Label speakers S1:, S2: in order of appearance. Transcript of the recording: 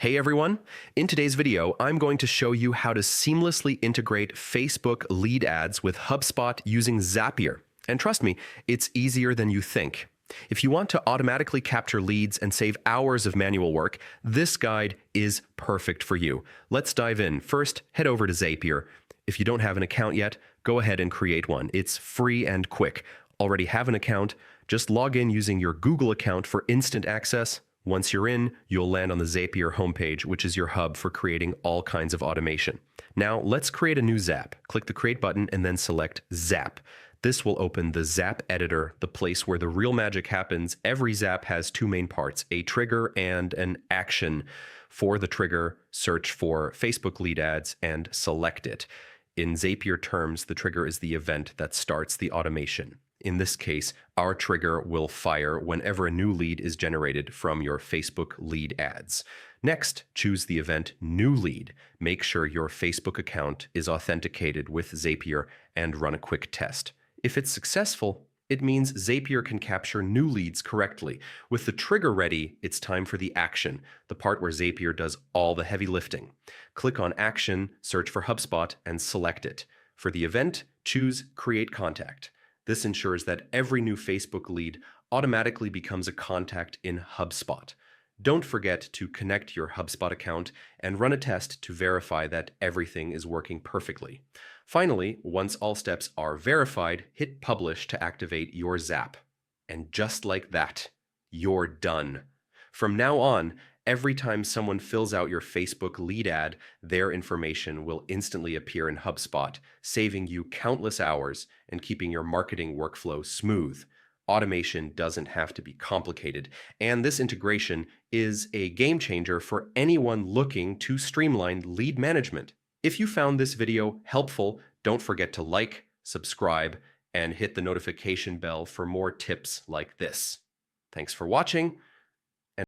S1: Hey everyone! In today's video, I'm going to show you how to seamlessly integrate Facebook lead ads with HubSpot using Zapier. And trust me, it's easier than you think. If you want to automatically capture leads and save hours of manual work, this guide is perfect for you. Let's dive in. First, head over to Zapier. If you don't have an account yet, go ahead and create one. It's free and quick. Already have an account? Just log in using your Google account for instant access. Once you're in, you'll land on the Zapier homepage, which is your hub for creating all kinds of automation. Now, let's create a new Zap. Click the Create button and then select Zap. This will open the Zap editor, the place where the real magic happens. Every Zap has two main parts, a trigger and an action. For the trigger, search for Facebook lead ads and select it. In Zapier terms, the trigger is the event that starts the automation. In this case, our trigger will fire whenever a new lead is generated from your Facebook lead ads. Next, choose the event New Lead. Make sure your Facebook account is authenticated with Zapier and run a quick test. If it's successful, it means Zapier can capture new leads correctly. With the trigger ready, it's time for the action, the part where Zapier does all the heavy lifting. Click on Action, search for HubSpot, and select it. For the event, choose Create Contact. This ensures that every new Facebook lead automatically becomes a contact in HubSpot. Don't forget to connect your HubSpot account and run a test to verify that everything is working perfectly. Finally, once all steps are verified, hit Publish to activate your Zap. And just like that, you're done. From now on, every time someone fills out your Facebook lead ad, their information will instantly appear in HubSpot, saving you countless hours and keeping your marketing workflow smooth. Automation doesn't have to be complicated, and this integration is a game changer for anyone looking to streamline lead management. If you found this video helpful, don't forget to like, subscribe, and hit the notification bell for more tips like this. Thanks for watching.